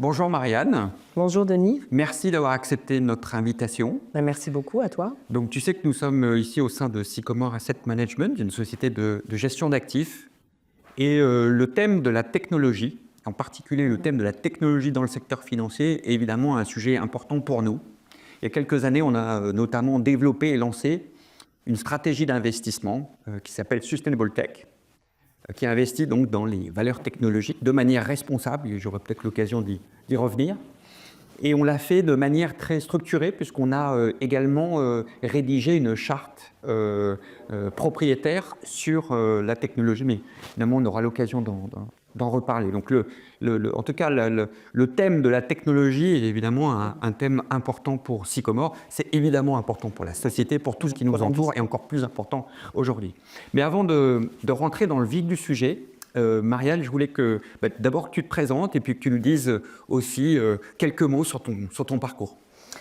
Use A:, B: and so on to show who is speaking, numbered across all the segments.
A: Bonjour Marianne,
B: Bonjour Denis.
A: merci d'avoir accepté notre invitation.
B: Merci beaucoup à toi.
A: Donc tu sais que nous sommes ici au sein de Sycomore Asset Management, une société de gestion d'actifs. Et le thème de la technologie, en particulier le thème de la technologie dans le secteur financier, est évidemment un sujet important pour nous. Il y a quelques années, on a notamment développé et lancé une stratégie d'investissement qui s'appelle Sustainable Tech, qui investit donc dans les valeurs technologiques de manière responsable, et j'aurai peut-être l'occasion d'y revenir. Et on l'a fait de manière très structurée, puisqu'on a également rédigé une charte propriétaire sur la technologie, mais finalement on aura l'occasion d'en reparler. Donc en tout cas, le thème de la technologie est évidemment un thème important pour Sycomore. C'est évidemment important pour la société, pour tout ce qui nous entoure, et encore plus important aujourd'hui. Mais avant de rentrer dans le vif du sujet, Marianne, je voulais que d'abord tu te présentes et puis que tu nous dises aussi quelques mots sur ton parcours.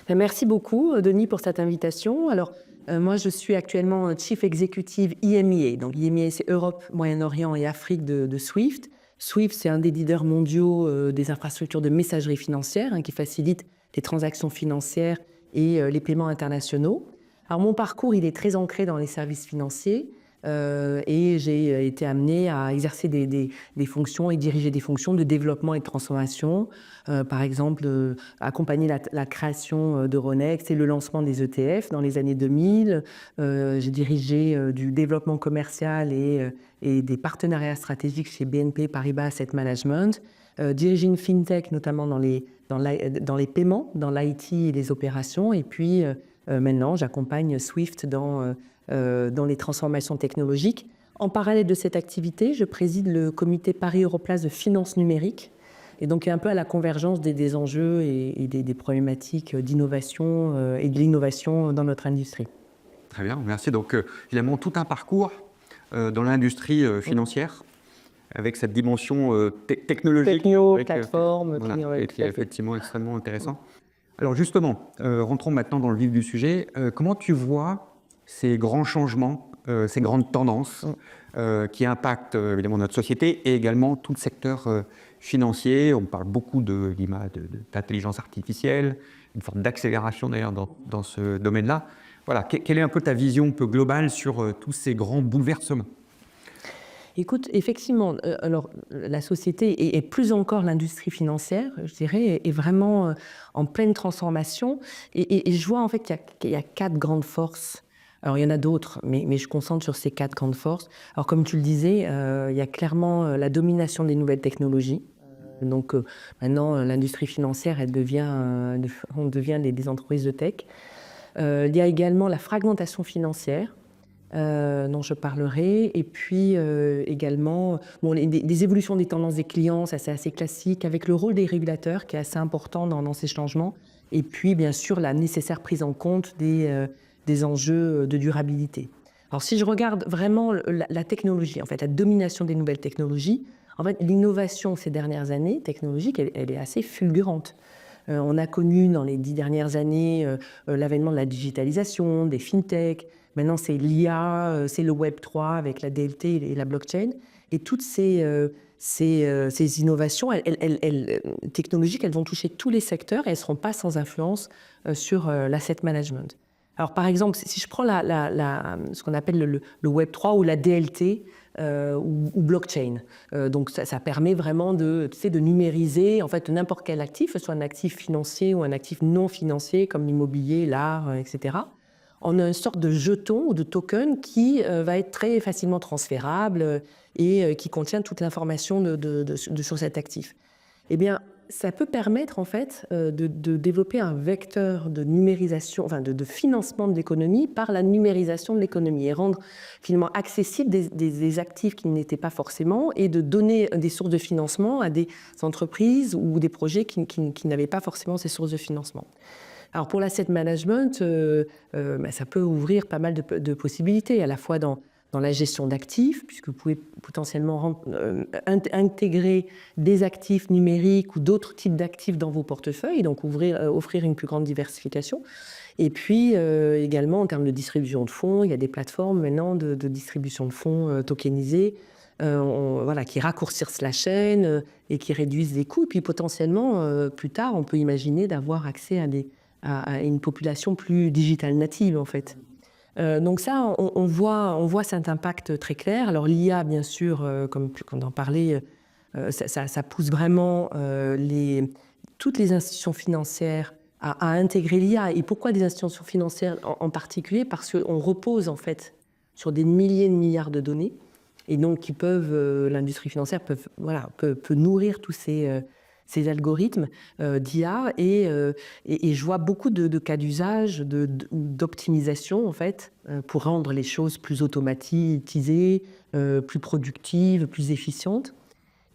B: Merci beaucoup Denis pour cette invitation. Alors moi je suis actuellement Chief Executive EMEA. Donc EMEA c'est Europe, Moyen-Orient et Afrique de Swift. Swift c'est un des leaders mondiaux des infrastructures de messagerie financière qui facilite les transactions financières et les paiements internationaux. Alors mon parcours il est très ancré dans les services financiers. Et j'ai été amenée à exercer des fonctions et diriger des fonctions de développement et de transformation. Par exemple, accompagner la création d'Euronext et le lancement des ETF dans les années 2000. J'ai dirigé du développement commercial et des partenariats stratégiques chez BNP Paribas Asset Management. Diriger une fintech, notamment dans les paiements, dans l'IT et les opérations. Et puis maintenant, j'accompagne Swift dans les transformations technologiques. En parallèle de cette activité, je préside le comité Paris-Europlace de finance numérique, et donc un peu à la convergence des enjeux et des problématiques d'innovation et de l'innovation dans notre industrie.
A: Très bien, merci. Donc évidemment tout un parcours dans l'industrie financière, avec cette dimension technologique.
B: Techno, plateforme,
A: voilà, et qui est effectivement extrêmement intéressant. Alors justement, rentrons maintenant dans le vif du sujet. Comment tu vois ces grands changements, ces grandes tendances qui impactent évidemment notre société et également tout le secteur financier? On parle beaucoup d'intelligence artificielle, une forme d'accélération d'ailleurs dans ce domaine-là. Voilà, quelle est un peu ta vision un peu globale sur tous ces grands bouleversements?
B: Écoute, effectivement, alors la société et plus encore l'industrie financière, je dirais, est vraiment en pleine transformation. Et je vois en fait qu'il y a 4 grandes forces. Alors il y en a d'autres, mais je concentre sur ces 4 grandes forces. Alors comme tu le disais, il y a clairement la domination des nouvelles technologies. Donc maintenant, l'industrie financière, on devient des entreprises de tech. Il y a également la fragmentation financière. Dont je parlerai, et puis également des évolutions des tendances des clients, ça c'est assez classique, avec le rôle des régulateurs qui est assez important dans ces changements, et puis bien sûr la nécessaire prise en compte des enjeux de durabilité. Alors si je regarde vraiment la technologie, en fait la domination des nouvelles technologies, en fait l'innovation ces dernières années technologiques, elle est assez fulgurante. On a connu dans les 10 dernières années l'avènement de la digitalisation, des fintech. Maintenant, c'est l'IA, c'est le Web3 avec la DLT et la blockchain. Et toutes ces innovations technologiques, elles vont toucher tous les secteurs et elles ne seront pas sans influence sur l'asset management. Alors, par exemple, si je prends ce qu'on appelle le Web3 ou la DLT ou blockchain, donc ça permet vraiment de numériser en fait n'importe quel actif, que ce soit un actif financier ou un actif non financier comme l'immobilier, l'art, etc. On a une sorte de jeton ou de token qui va être très facilement transférable et qui contient toute l'information sur cet actif. Eh bien, ça peut permettre en fait de développer un vecteur de numérisation, enfin de financement de l'économie par la numérisation de l'économie et rendre finalement accessibles des actifs qui n'étaient pas forcément, et de donner des sources de financement à des entreprises ou des projets qui n'avaient pas forcément ces sources de financement. Alors pour l'asset management, ça peut ouvrir pas mal de possibilités, à la fois dans la gestion d'actifs, puisque vous pouvez potentiellement intégrer des actifs numériques ou d'autres types d'actifs dans vos portefeuilles, donc offrir une plus grande diversification. Et puis également en termes de distribution de fonds, il y a des plateformes maintenant de distribution de fonds tokenisés qui raccourcissent la chaîne et qui réduisent les coûts. Et puis potentiellement, plus tard, on peut imaginer d'avoir accès à une population plus digitale native, en fait. Donc ça, on voit cet impact très clair. Alors l'IA, bien sûr, comme on en parlait, ça pousse vraiment toutes les institutions financières à intégrer l'IA. Et pourquoi des institutions financières en particulier? Parce qu'on repose en fait sur des milliers de milliards de données, et donc l'industrie financière peut nourrir tous ces algorithmes d'IA, et je vois beaucoup de cas d'usage, d'optimisation en fait, pour rendre les choses plus automatisées, plus productives, plus efficientes.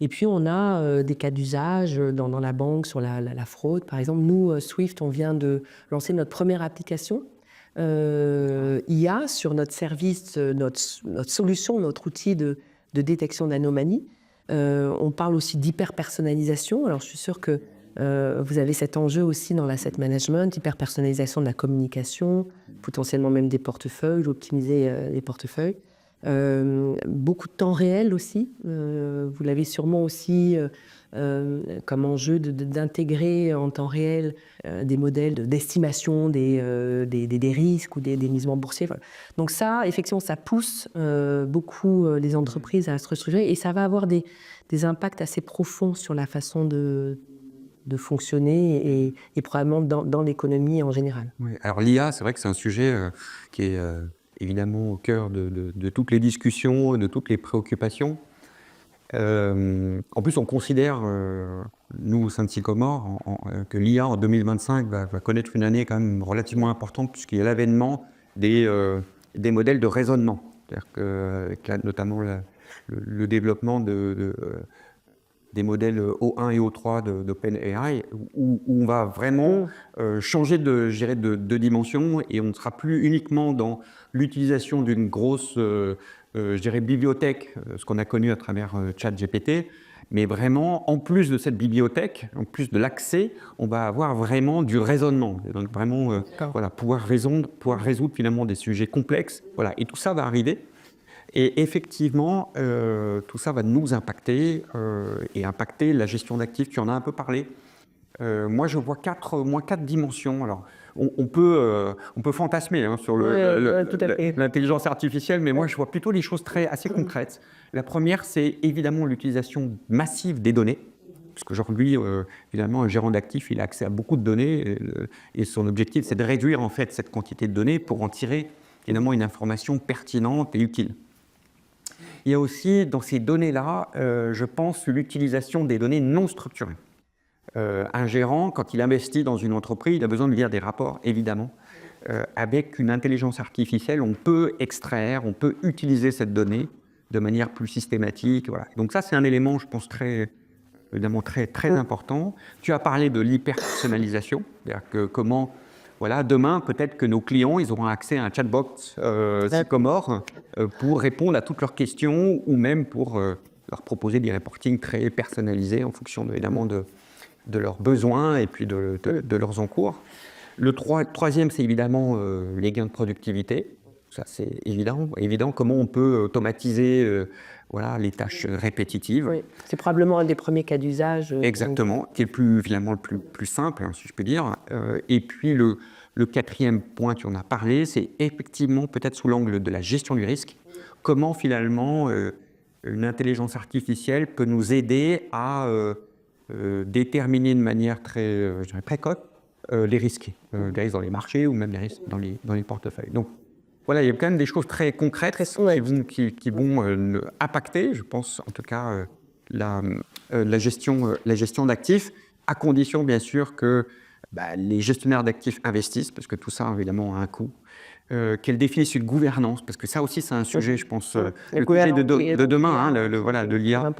B: Et puis on a des cas d'usage dans la banque, sur la fraude. Par exemple, nous, Swift, on vient de lancer notre première application IA sur notre service, notre solution, notre outil de détection d'anomalies. On parle aussi d'hyper-personnalisation. Alors je suis sûre que vous avez cet enjeu aussi dans l'asset management, hyper-personnalisation de la communication, potentiellement même des portefeuilles, optimiser les portefeuilles. Beaucoup de temps réel aussi. Vous l'avez sûrement aussi comme enjeu d'intégrer en temps réel des modèles d'estimation des risques ou des misements boursiers. Voilà. Donc ça, effectivement, ça pousse beaucoup les entreprises à se restructurer, et ça va avoir des impacts assez profonds sur la façon de fonctionner et probablement dans l'économie en général.
A: Oui. Alors l'IA, c'est vrai que c'est un sujet qui est évidemment au cœur de toutes les discussions, de toutes les préoccupations. En plus, on considère, nous au sein de Sycomore, que l'IA en 2025 va connaître une année quand même relativement importante, puisqu'il y a l'avènement des modèles de raisonnement. C'est-à-dire qu'avec notamment le développement des modèles O1 et O3 d'OpenAI, où on va vraiment changer de dimension, et on ne sera plus uniquement dans l'utilisation d'une grosse bibliothèque, ce qu'on a connu à travers ChatGPT, mais vraiment, en plus de cette bibliothèque, en plus de l'accès, on va avoir vraiment du raisonnement. Et donc vraiment, pouvoir résoudre finalement des sujets complexes. Voilà. Et tout ça va arriver. Et effectivement, tout ça va nous impacter et impacter la gestion d'actifs. Tu en as un peu parlé. Moi, je vois quatre dimensions. Alors, on peut fantasmer sur l'intelligence artificielle, mais moi, je vois plutôt des choses assez concrètes. La première, c'est évidemment l'utilisation massive des données. Parce qu'aujourd'hui, évidemment, un gérant d'actifs, il a accès à beaucoup de données, et son objectif, c'est de réduire en fait cette quantité de données pour en tirer évidemment une information pertinente et utile. Il y a aussi, dans ces données-là, je pense, l'utilisation des données non structurées. Un gérant, quand il investit dans une entreprise, il a besoin de lire des rapports, évidemment. Avec une intelligence artificielle, on peut extraire, on peut utiliser cette donnée de manière plus systématique. Voilà. Donc ça, c'est un élément, je pense, évidemment très important. Tu as parlé de l'hyper-personnalisation, c'est-à-dire que comment... Voilà, demain, peut-être que nos clients, ils auront accès à un chatbot Sycomore pour répondre à toutes leurs questions, ou même pour leur proposer des reportings très personnalisés en fonction évidemment de leurs besoins et puis de leurs encours. Le troisième, c'est évidemment les gains de productivité. Ça, c'est évident. Comment on peut automatiser les tâches répétitives.
B: Oui, c'est probablement un des premiers cas d'usage.
A: Exactement, qui est finalement le plus simple, si je peux dire. Et puis le quatrième point, tu en as parlé, c'est effectivement peut-être sous l'angle de la gestion du risque. Comment finalement une intelligence artificielle peut nous aider à déterminer de manière très précoce les risques dans les marchés, ou même les risques dans les portefeuilles. Donc voilà, il y a quand même des choses très concrètes qui vont impacter, je pense, en tout cas, la gestion d'actifs, à condition, bien sûr, que les gestionnaires d'actifs investissent, parce que tout ça, évidemment, a un coût. Qu'elles définissent une gouvernance, parce que ça aussi, c'est un sujet, je pense, le sujet de demain, de l'IA,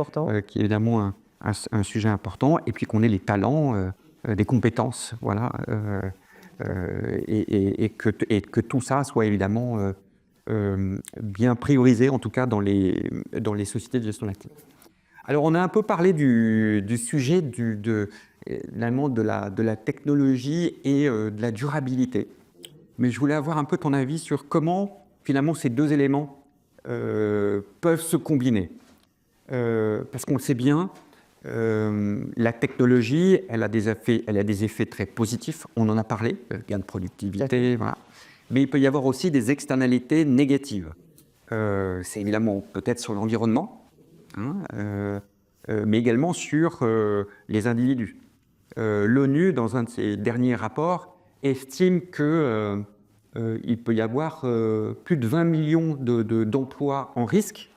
A: qui est évidemment un sujet important, et puis qu'on ait les talents, des compétences, et que tout ça soit évidemment bien priorisé, en tout cas dans les sociétés de gestion d'actifs. Alors, on a un peu parlé du sujet de la technologie et de la durabilité, mais je voulais avoir un peu ton avis sur comment finalement ces deux éléments peuvent se combiner. parce qu'on le sait bien, la technologie, elle a des effets très positifs, on en a parlé, gain de productivité, voilà. Mais il peut y avoir aussi des externalités négatives. C'est évidemment peut-être sur l'environnement, hein, mais également sur les individus. L'ONU, dans un de ses derniers rapports, estime qu'il peut y avoir plus de 20 millions d'emplois en risque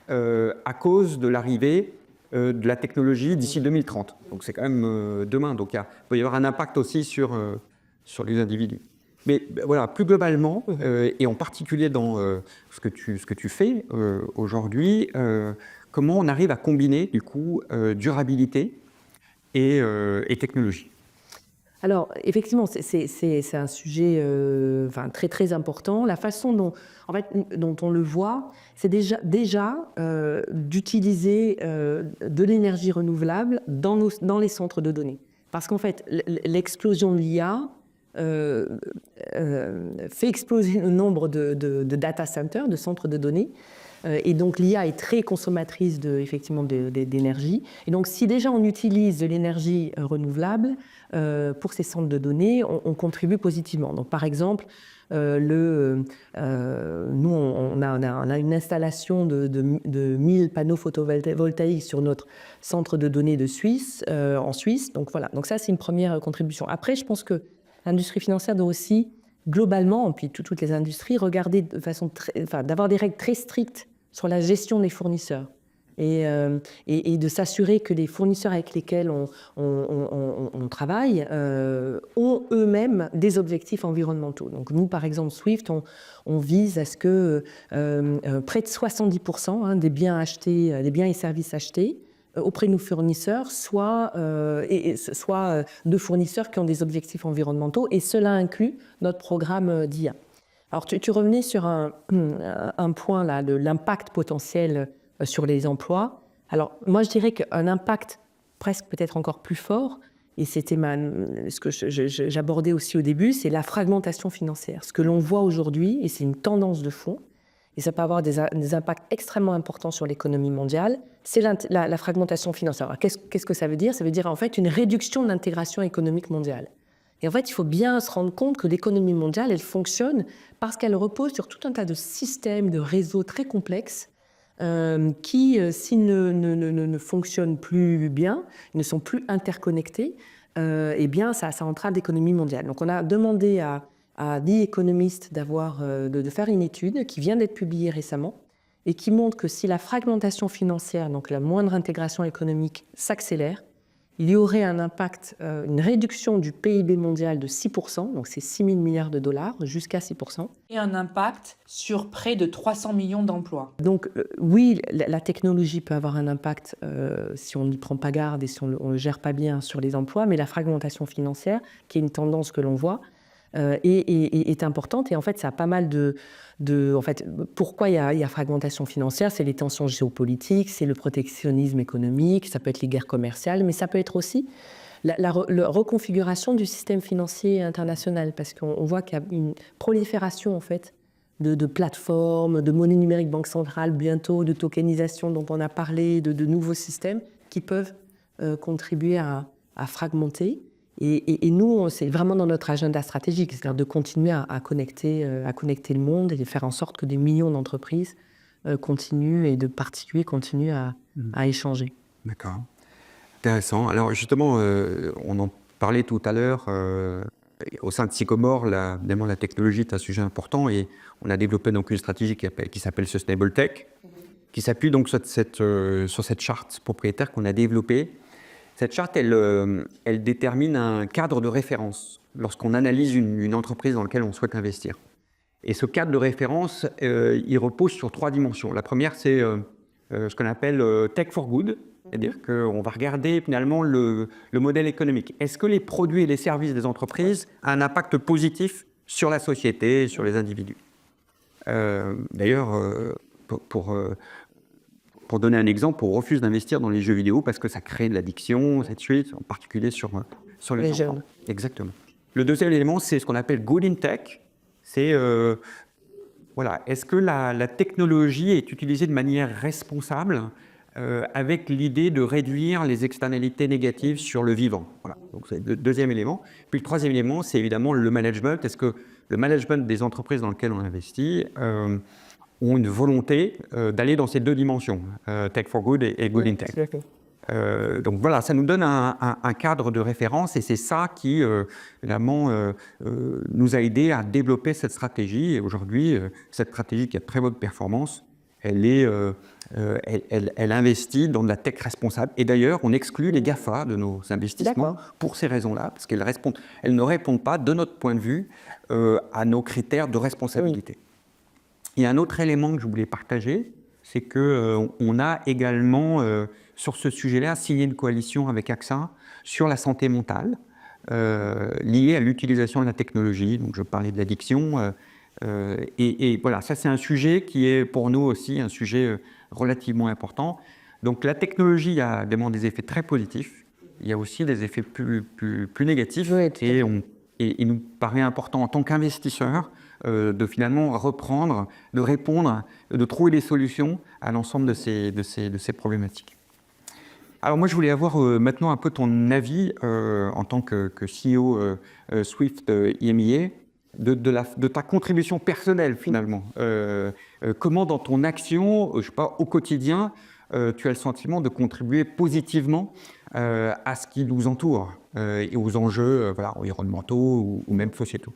A: à cause de l'arrivée de la technologie d'ici 2030. Donc c'est quand même demain. Donc il peut y avoir un impact aussi sur les individus. Mais voilà, plus globalement, et en particulier dans ce que tu fais aujourd'hui, comment on arrive à combiner du coup durabilité et technologie?
B: Alors, effectivement, c'est un sujet très, très important. La façon dont on le voit, c'est déjà d'utiliser de l'énergie renouvelable dans les centres de données. Parce qu'en fait, l'explosion de l'IA fait exploser le nombre de data centers, de centres de données. Et donc, l'IA est très consommatrice d'énergie. Et donc, si déjà on utilise de l'énergie renouvelable pour ces centres de données, on contribue positivement. Donc, par exemple, nous, on a une installation de 1000 panneaux photovoltaïques sur notre centre de données en Suisse. Donc, voilà. Donc, ça, c'est une première contribution. Après, je pense que l'industrie financière doit aussi, globalement, puis toutes les industries, regarder de façon d'avoir des règles très strictes sur la gestion des fournisseurs et de s'assurer que les fournisseurs avec lesquels on travaille ont eux-mêmes des objectifs environnementaux. Donc nous, par exemple, Swift, on vise à ce que près de 70% des biens et services achetés auprès de nos fournisseurs soient de fournisseurs qui ont des objectifs environnementaux, et cela inclut notre programme d'IA. Alors, tu revenais sur un point là, de l'impact potentiel sur les emplois. Alors, moi, je dirais qu'un impact presque peut-être encore plus fort, et c'était ce que j'abordais aussi au début, c'est la fragmentation financière. Ce que l'on voit aujourd'hui, et c'est une tendance de fond, et ça peut avoir des impacts extrêmement importants sur l'économie mondiale, c'est la fragmentation financière. Alors, qu'est-ce que ça veut dire? Ça veut dire en fait une réduction de l'intégration économique mondiale. Et en fait, il faut bien se rendre compte que l'économie mondiale, elle fonctionne parce qu'elle repose sur tout un tas de systèmes, de réseaux très complexes qui, s'ils ne fonctionnent plus bien, ne sont plus interconnectés, eh bien, ça entrave l'économie mondiale. Donc, on a demandé à The Economist de faire une étude qui vient d'être publiée récemment et qui montre que si la fragmentation financière, donc la moindre intégration économique, s'accélère, il y aurait un impact, une réduction du PIB mondial de 6%, donc c'est 6 000 milliards de dollars, jusqu'à 6%.
C: Et un impact sur près de 300 millions d'emplois.
B: Donc oui, la technologie peut avoir un impact si on n'y prend pas garde et si on ne le gère pas bien sur les emplois, mais la fragmentation financière, qui est une tendance que l'on voit, est importante. Et en fait, ça a pas mal en fait, pourquoi il y a fragmentation financière? C'est les tensions géopolitiques, c'est le protectionnisme économique, ça peut être les guerres commerciales, mais ça peut être aussi la reconfiguration du système financier international, parce qu'on voit qu'il y a une prolifération en fait de plateformes, de monnaie numérique banque centrale bientôt, de tokenisation dont on a parlé, de nouveaux systèmes qui peuvent contribuer à fragmenter. Et nous, c'est vraiment dans notre agenda stratégique, c'est-à-dire de continuer à connecter le monde et de faire en sorte que des millions d'entreprises continuent et de particuliers continuent à échanger.
A: D'accord. Intéressant. Alors justement, on en parlait tout à l'heure, au sein de Sycomore, évidemment la technologie est un sujet important et on a développé donc une stratégie qui s'appelle Sustainable Tech, qui s'appuie donc sur cette charte propriétaire qu'on a développée. Cette charte, elle détermine un cadre de référence lorsqu'on analyse une entreprise dans laquelle on souhaite investir. Et ce cadre de référence, il repose sur 3 dimensions. La première, c'est ce qu'on appelle Tech for Good, c'est-à-dire qu'on va regarder finalement le modèle économique. Est-ce que les produits et les services des entreprises ont un impact positif sur la société, sur les individus? D'ailleurs, pour donner un exemple, on refuse d'investir dans les jeux vidéo parce que ça crée de l'addiction, cette suite, en particulier sur les enfants.
B: Jeunes.
A: Exactement. Le deuxième élément, c'est ce qu'on appelle Good in Tech. C'est, est-ce que la technologie est utilisée de manière responsable avec l'idée de réduire les externalités négatives sur le vivant. Voilà. Donc c'est le deuxième élément. Puis le troisième élément, c'est évidemment le management. Est-ce que le management des entreprises dans lesquelles on investit ont une volonté d'aller dans ces deux dimensions, Tech for Good et Good in Tech. Donc voilà, ça nous donne un cadre de référence et c'est ça qui, évidemment, nous a aidé à développer cette stratégie. Et aujourd'hui, cette stratégie qui a de très bonne performance, elle investit dans de la tech responsable. Et d'ailleurs, on exclut les GAFA de nos investissements pour ces raisons-là, parce qu'elles ne répondent pas, de notre point de vue, à nos critères de responsabilité. Il y a un autre élément que je voulais partager, c'est qu'on a également, sur ce sujet-là, signé une coalition avec AXA sur la santé mentale, liée à l'utilisation de la technologie. Donc je parlais de l'addiction. Et voilà, ça c'est un sujet qui est pour nous aussi un sujet relativement important. Donc la technologie a évidemment des effets très positifs. Il y a aussi des effets plus négatifs.
B: Oui,
A: et il nous paraît important en tant qu'investisseurs de finalement reprendre, de répondre, de trouver des solutions à l'ensemble de ces problématiques. Alors moi je voulais avoir maintenant un peu ton avis en tant que CEO Swift EMEA de ta contribution personnelle finalement. Comment dans ton action, je sais pas, au quotidien, tu as le sentiment de contribuer positivement à ce qui nous entoure et aux enjeux voilà, environnementaux ou même sociétaux.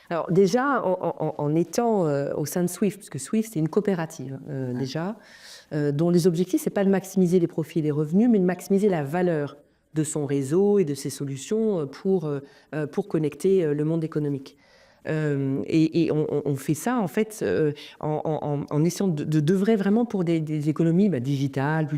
B: Alors déjà, en étant au sein de Swift, parce que Swift c'est une coopérative déjà, dont les objectifs c'est pas de maximiser les profits et les revenus, mais de maximiser la valeur de son réseau et de ses solutions pour connecter le monde économique. Et on fait ça en fait en essayant de d'œuvrer vraiment pour des économies digitales,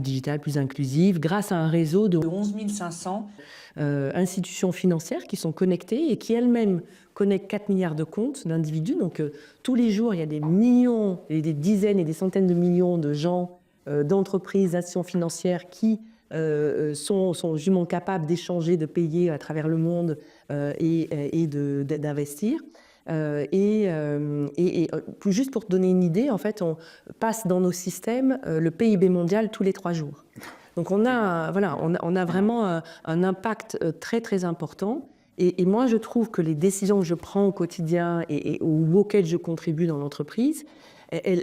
B: plus inclusives, grâce à un réseau de
C: 11 500
B: institutions financières qui sont connectées et qui elles-mêmes connectent 4 milliards de comptes d'individus. Donc tous les jours, il y a des millions, et des dizaines et des centaines de millions de gens, d'entreprises, d'institutions financières qui sont justement capables d'échanger, de payer à travers le monde et d'investir. Juste pour te donner une idée, en fait, on passe dans nos systèmes le PIB mondial tous les 3 jours. Donc on a vraiment un impact très très important. Et moi, je trouve que les décisions que je prends au quotidien ou auxquelles je contribue dans l'entreprise, elles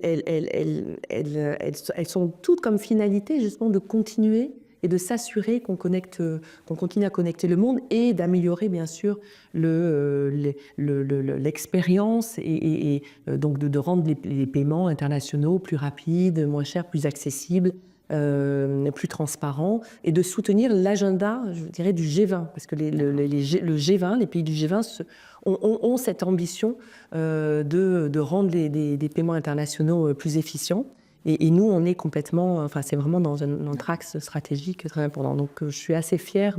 B: sont toutes comme finalité justement de continuer et de s'assurer qu'on continue à connecter le monde et d'améliorer bien sûr l'expérience et donc de rendre les paiements internationaux plus rapides, moins chers, plus accessibles, plus transparents, et de soutenir l'agenda, je dirais, du G20, parce que le G20, les pays du G20 ont cette ambition de rendre les paiements internationaux plus efficients. Et nous, on est complètement, enfin, c'est vraiment dans notre axe stratégique très important. Donc, je suis assez fière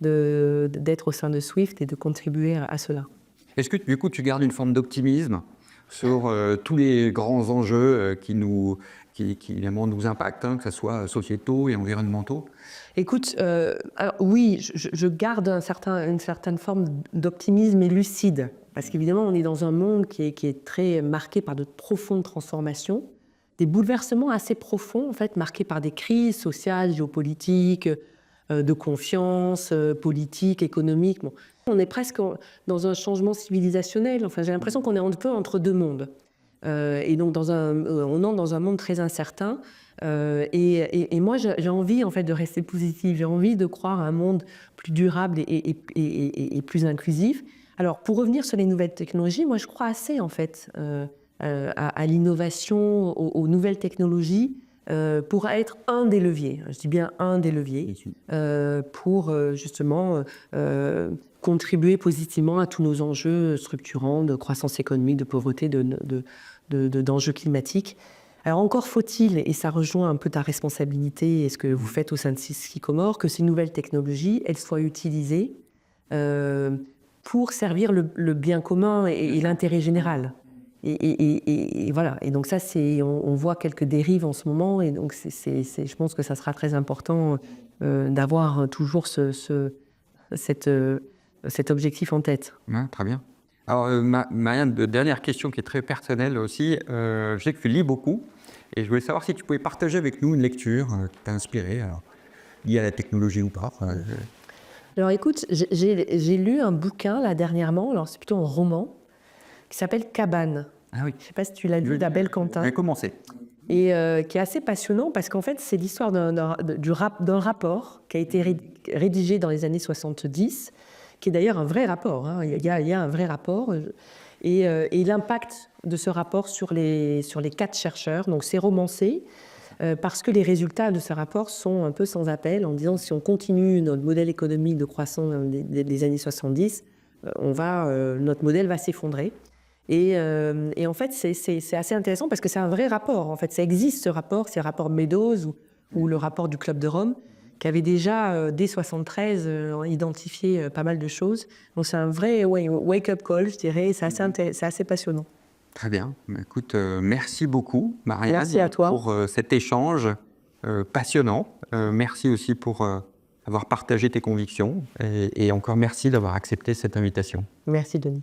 B: d'être au sein de Swift et de contribuer à cela.
A: Est-ce que, du coup, tu gardes une forme d'optimisme sur tous les grands enjeux qui évidemment nous impactent, que ce soit sociétaux et environnementaux?
B: Écoute, alors, oui, je garde une certaine forme d'optimisme et lucide. Parce qu'évidemment, on est dans un monde qui est très marqué par de profondes transformations, des bouleversements assez profonds, en fait, marqués par des crises sociales, géopolitiques, de confiance, politique, économique. Bon. On est presque dans un changement civilisationnel. Enfin, j'ai l'impression qu'on est un peu entre deux mondes. Et donc, on entre dans un monde très incertain. Et moi, j'ai envie, en fait, de rester positive. J'ai envie de croire à un monde plus durable et plus inclusif. Alors, pour revenir sur les nouvelles technologies, moi, je crois assez, en fait, à l'innovation, aux nouvelles technologies, pour être un des leviers, je dis bien un des leviers, pour justement contribuer positivement à tous nos enjeux structurants de croissance économique, de pauvreté, d'enjeux climatiques. Alors encore faut-il, et ça rejoint un peu ta responsabilité et ce que vous faites au sein de Sycomore, que ces nouvelles technologies, elles soient utilisées pour servir le bien commun et l'intérêt général. Et voilà. Et donc ça, on voit quelques dérives en ce moment. Et donc je pense que ça sera très important d'avoir toujours cet objectif en tête.
A: Ouais, très bien. Alors, Marianne, dernière question qui est très personnelle aussi. Je sais que tu lis beaucoup. Et je voulais savoir si tu pouvais partager avec nous une lecture qui t'a inspiré, alors, liée à la technologie ou pas.
B: Alors écoute, j'ai lu un bouquin là dernièrement, alors c'est plutôt un roman, qui s'appelle Cabane.
A: Ah oui.
B: Je ne sais pas si tu l'as lu, d'Abel
A: Je
B: Quentin.
A: vais commencer.
B: Et qui est assez passionnant parce qu'en fait, c'est l'histoire d'un rapport qui a été rédigé dans les années 70, qui est d'ailleurs un vrai rapport. Hein. Il y a un vrai rapport. Et l'impact de ce rapport sur les 4 chercheurs. Donc, c'est romancé parce que les résultats de ce rapport sont un peu sans appel, en disant si on continue notre modèle économique de croissance des années 70, notre modèle va s'effondrer. Et en fait, c'est assez intéressant parce que c'est un vrai rapport. En fait, ça existe ce rapport, c'est le rapport Meadows ou le rapport du Club de Rome, qui avait déjà, dès 1973, identifié pas mal de choses. Donc c'est un vrai wake-up call, je dirais, c'est assez passionnant.
A: Très bien. Écoute, merci beaucoup, Marianne,
B: Merci à toi.
A: pour cet échange passionnant. Merci aussi pour avoir partagé tes convictions. Et encore merci d'avoir accepté cette invitation.
B: Merci, Denis.